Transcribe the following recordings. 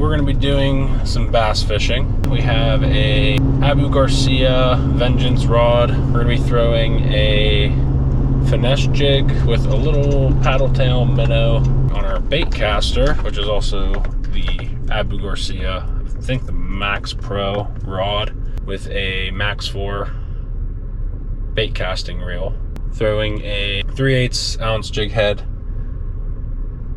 we're going to be doing some bass fishing. We have a Abu Garcia Vengeance rod. We're going to be throwing a finesse jig with a little paddle tail minnow on our bait caster, which is also the Abu Garcia, I think the Max Pro rod with a Max 4 bait casting reel. Throwing a 3/8 ounce jig head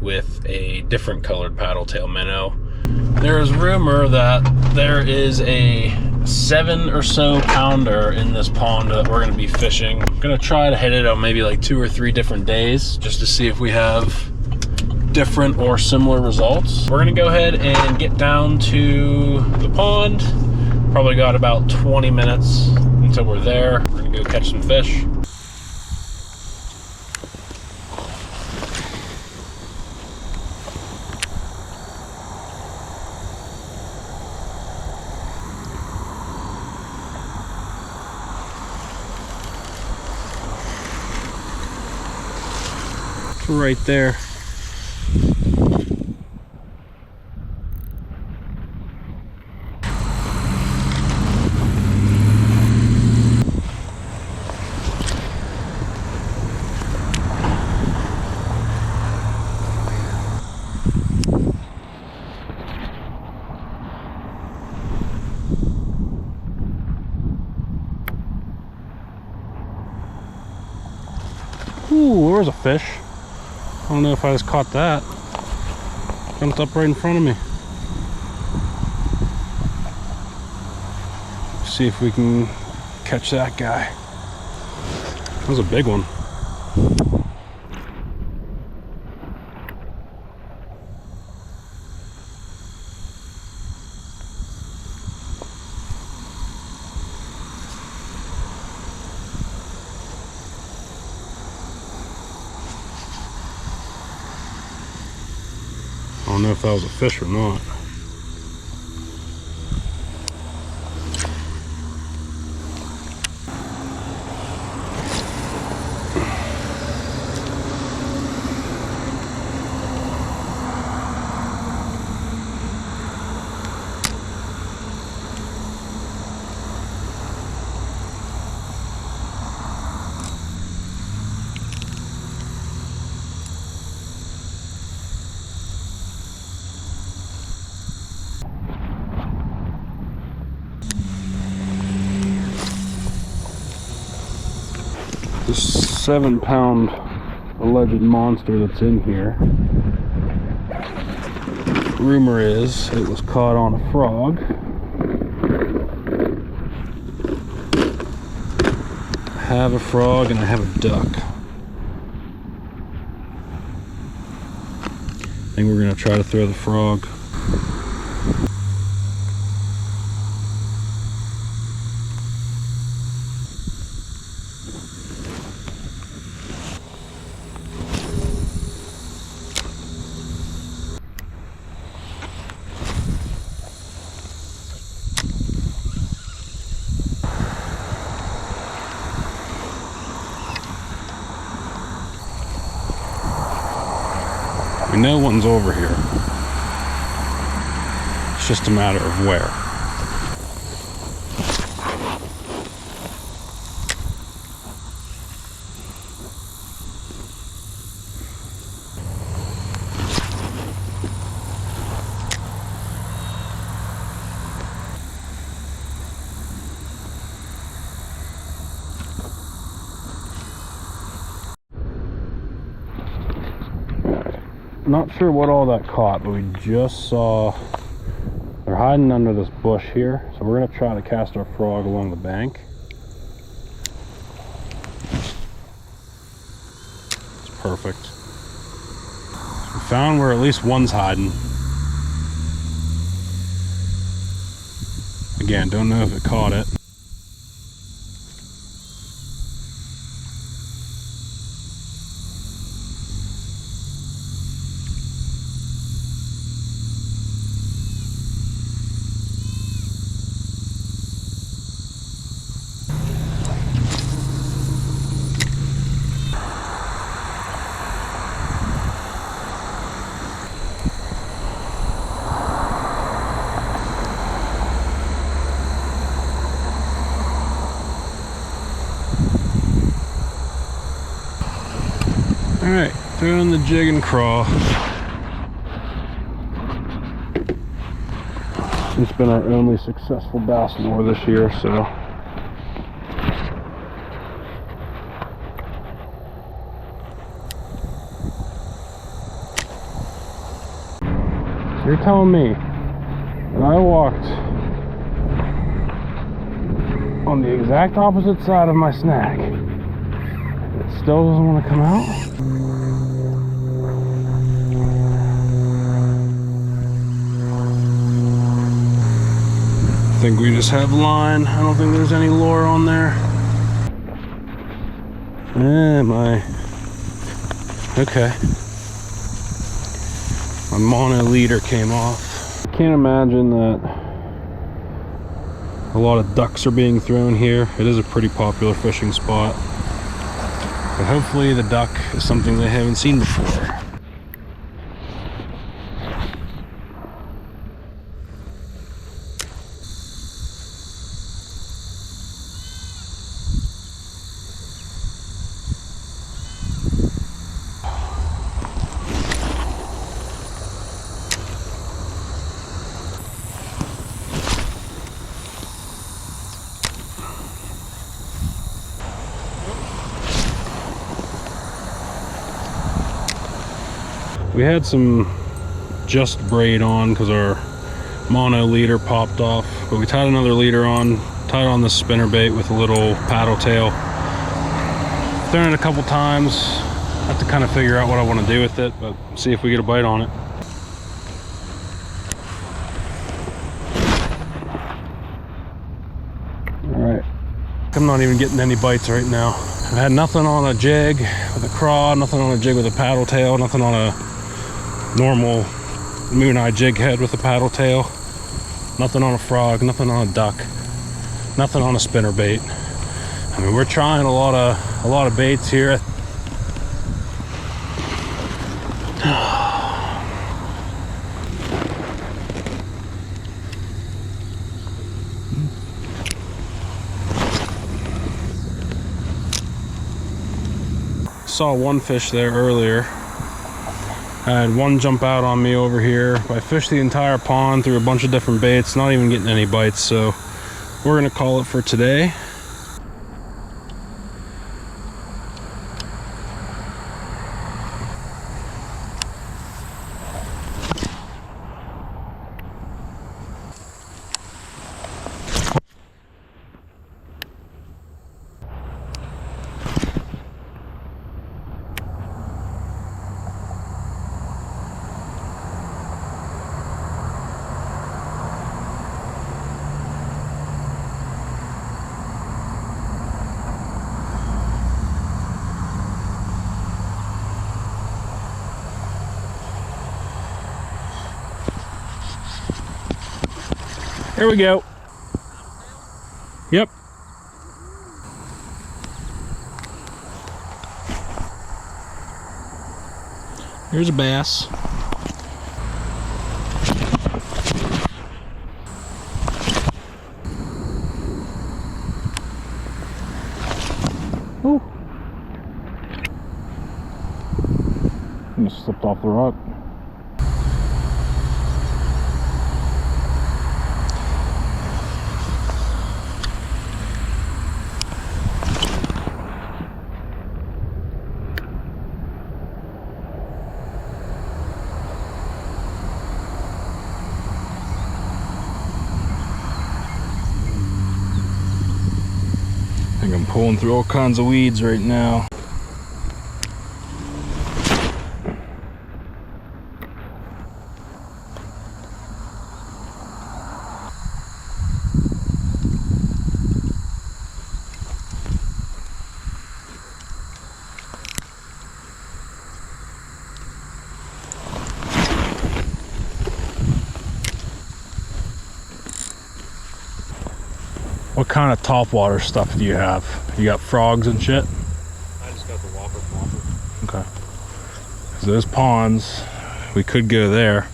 with a different colored paddle tail minnow. There is rumor that there is a 7 or so pounder in this pond that we're going to be fishing. I'm going to try to hit it on maybe like 2 or 3 different days just to see if we have different or similar results. We're going to go ahead and get down to the pond. Probably got about 20 minutes until we're there. We're going to go catch some fish. Right there. Ooh, there's a fish. I don't know if I just caught that. Jumped up right in front of me. See if we can catch that guy. That was a big one. I don't know if that was a fish or not. This 7-pound alleged monster that's in here. Rumor is it was caught on a frog. I have a frog and I have a duck. I think we're gonna try to throw the frog. We know one's over here. It's just a matter of where. Not sure what all that caught, but we just saw they're hiding under this bush here, so we're going to try to cast our frog along the bank. It's perfect. We found where at least one's hiding. Again, don't know if it caught it. Alright, throwing the jig and crawl. It's been our only successful bass lure this year, so. You're telling me that I walked on the exact opposite side of my snag, it still doesn't want to come out? I think we just have line. I don't think there's any lure on there. Okay. My mono leader came off. Can't imagine that a lot of ducks are being thrown here. It is a pretty popular fishing spot. But hopefully the duck is something they haven't seen before. We had some just braid on because our mono leader popped off, but we tied another leader on, tied on the spinnerbait with a little paddle tail. Thrown it a couple times. I have to kind of figure out what I want to do with it, but see if we get a bite on it. Alright, I'm not even getting any bites right now. I've had nothing on a jig with a craw, nothing on a jig with a paddle tail, nothing on a normal moon eye jig head with a paddle tail, nothing on a frog, nothing on a duck, nothing on a spinnerbait. I mean, we're trying a lot of baits here. Saw one fish there earlier. I had one jump out on me over here. I fished the entire pond through a bunch of different baits, not even getting any bites, so we're gonna call it for today. Here we go. Yep. Here's a bass. Ooh. Just slipped off the rock. I think I'm pulling through all kinds of weeds right now. What kind of topwater stuff do you have? You got frogs and shit? I just got the whopper flopper. Okay. So those ponds, we could go there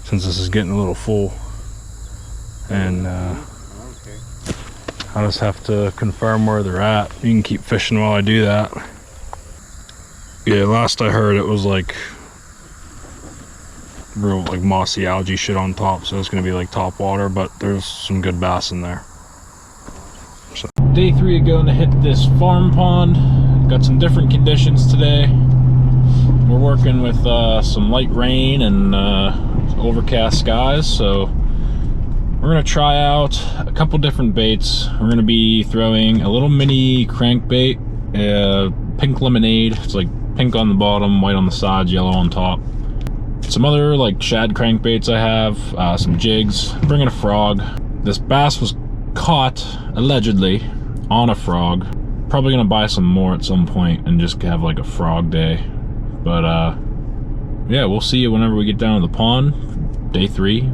since this is getting a little full. And Okay. I'll just have to confirm where they're at. You can keep fishing while I do that. Yeah, last I heard it was like real like mossy algae shit on top, so it's gonna be like top water, but there's some good bass in there. So. Day 3 of going to hit this farm pond. Got some different conditions today. We're working with some light rain and overcast skies, so we're gonna try out a couple different baits. We're gonna be throwing a little mini crankbait, pink lemonade. It's like pink on the bottom, white on the sides, yellow on top. Some other like shad crankbaits I have, some jigs, bringing a frog. This bass was caught, allegedly, on a frog. Probably gonna buy some more at some point and just have like a frog day. But yeah, we'll see you whenever we get down to the pond. Day 3.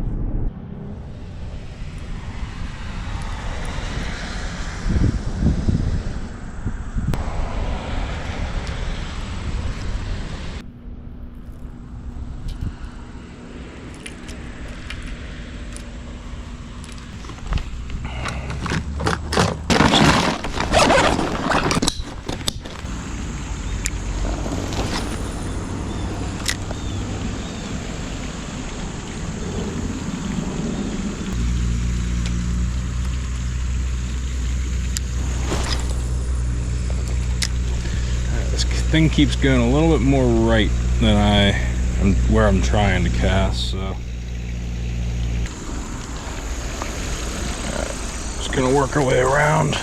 Thing keeps going a little bit more right than where I'm trying to cast, so just gonna work our way around.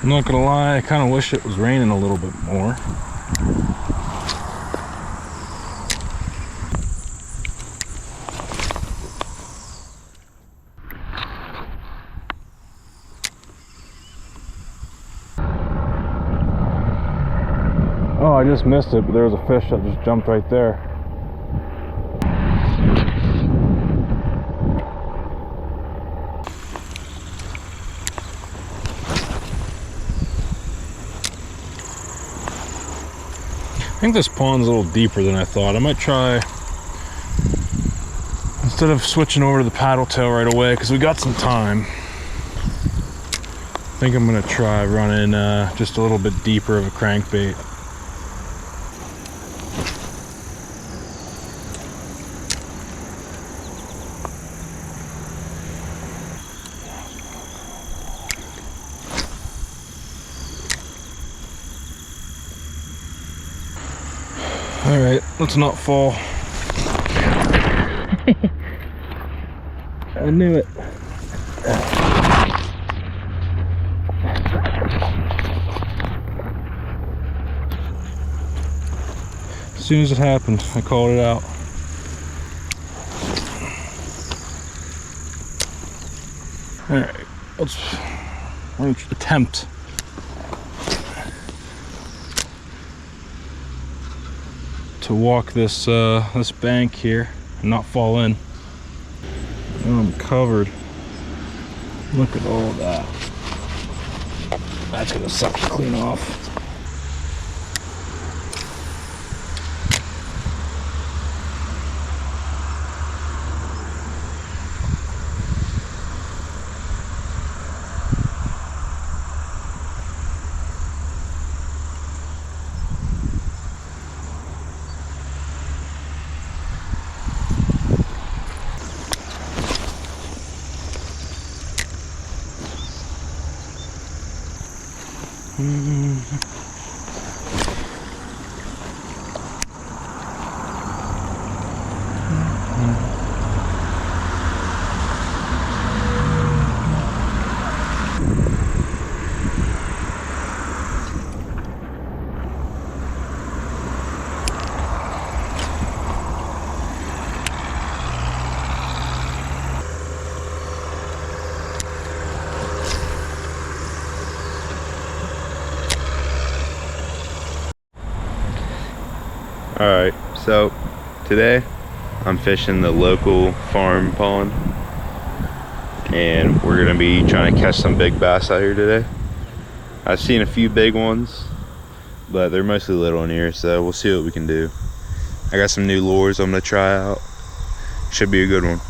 I'm not gonna lie, I kind of wish it was raining a little bit more. Oh, I just missed it, but there was a fish that just jumped right there. I think this pond's a little deeper than I thought. I might try, instead of switching over to the paddle tail right away, because we got some time, I think I'm gonna try running just a little bit deeper of a crankbait. All right, let's not fall. I knew it. As soon as it happened, I called it out. All right, we're gonna attempt to walk this this bank here and not fall in. Oh, I'm covered. Look at all of that. That's gonna suck to clean off. Alright, so today I'm fishing the local farm pond and we're going to be trying to catch some big bass out here today. I've seen a few big ones, but they're mostly little in here, so we'll see what we can do. I got some new lures I'm gonna try out. Should be a good one.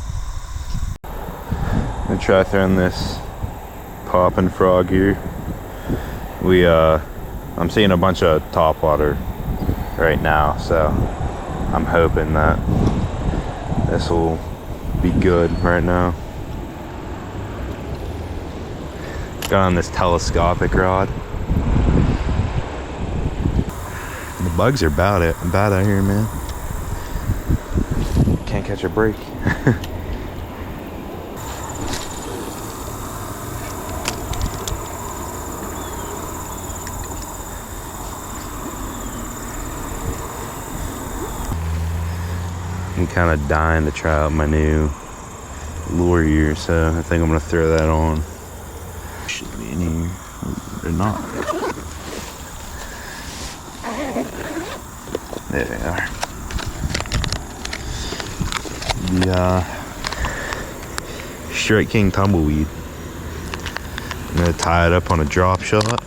I'm gonna try throwing this popping frog here. I'm seeing a bunch of topwater right now, so I'm hoping that this will be good right now. Got on this telescopic rod. The bugs are bad out here, man. Can't catch a break. I'm kind of dying to try out my new lure here, so I think I'm gonna throw that on. Should be in here. They're not. There they are. The Straight King Tumbleweed. I'm gonna tie it up on a drop shot.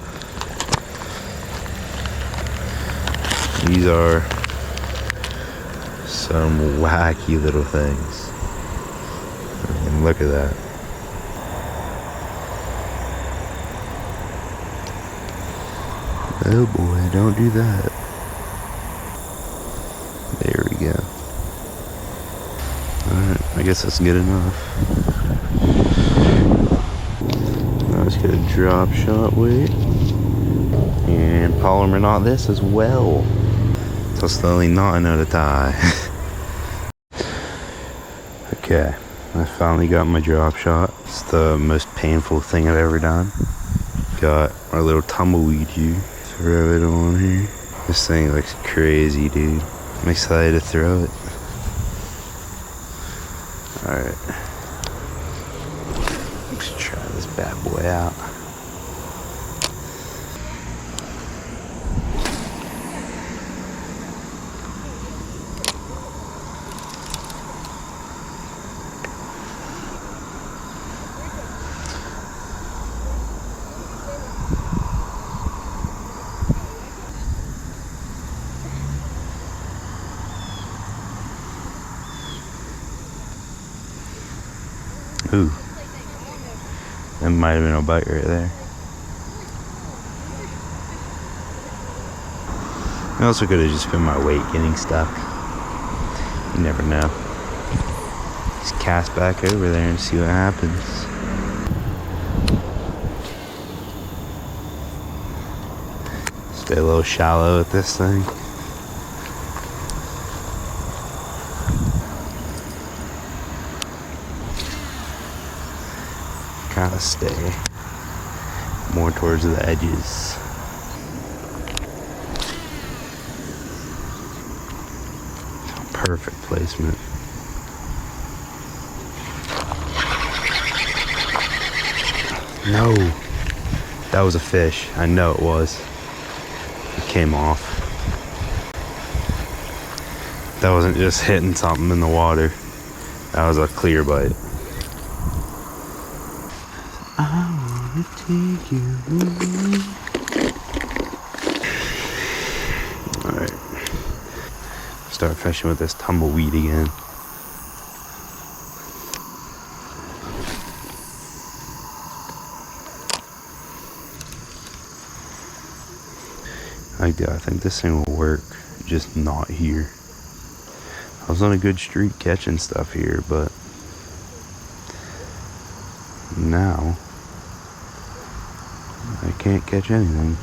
These are some wacky little things. I mean, look at that. Oh boy, don't do that. There we go. Alright, I guess that's good enough. Now let's get a drop shot weight. And polymer knot this as well. So slowly not another tie. Okay, I finally got my drop shot. It's the most painful thing I've ever done. Got our little tumbleweed here. Throw it on here. This thing looks crazy, dude. I'm excited to throw it. Alright. Let's try this bad boy out. Ooh, that might have been a bite right there. I also could have just been my weight getting stuck. You never know. Just cast back over there and see what happens. Stay a little shallow with this thing. Kind of stay more towards the edges. Perfect placement. No, that was a fish. I know it was. It came off. That wasn't just hitting something in the water. That was a clear bite. I wanna take you away. Alright. Start fishing with this tumbleweed again. I think this thing will work, just not here. I was on a good streak catching stuff here, but now I can't catch anything.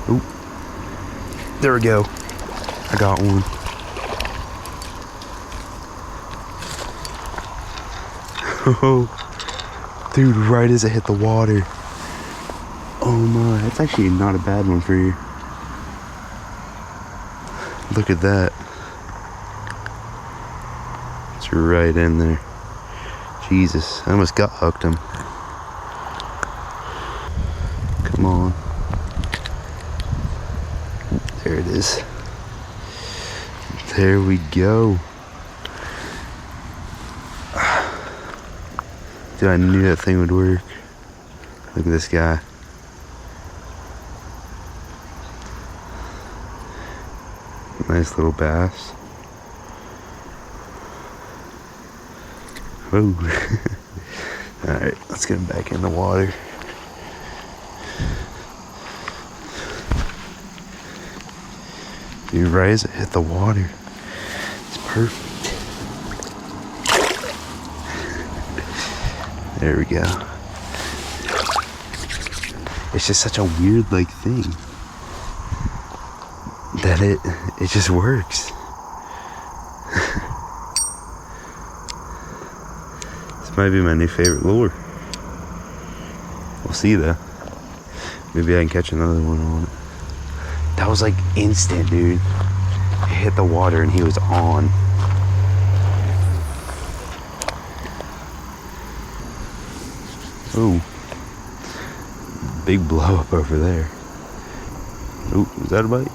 Oop. There we go. I got one. Oh, dude, right as it hit the water. Oh my, that's actually not a bad one for you. Look at that. It's right in there. Jesus, I almost gut hooked him. Come on. There it is. There we go. Dude, I knew that thing would work. Look at this guy. Nice little bass. Oh. Alright, let's get him back in the water. Dude, right as it hit the water, it's perfect. There we go. It's just such a weird like thing that it just works. This might be my new favorite lure. We'll see though. Maybe I can catch another one on it. That was like instant, dude. It hit the water and he was on. Ooh. Big blow up over there. Ooh, was that a bite?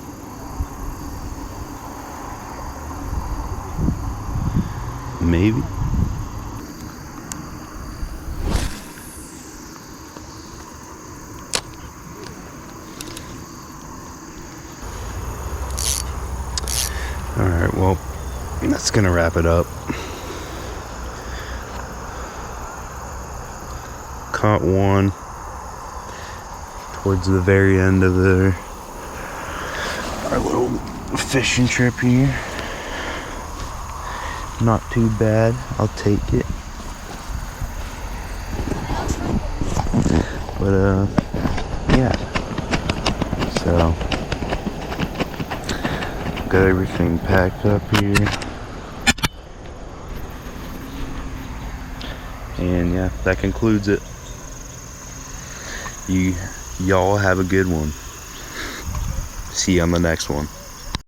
Maybe. Alright, well, that's gonna wrap it up. Caught one towards the very end of our little fishing trip here. Not too bad, I'll take it. But yeah. So got everything packed up here. And yeah, that concludes it. Y'all have a good one. See you on the next one.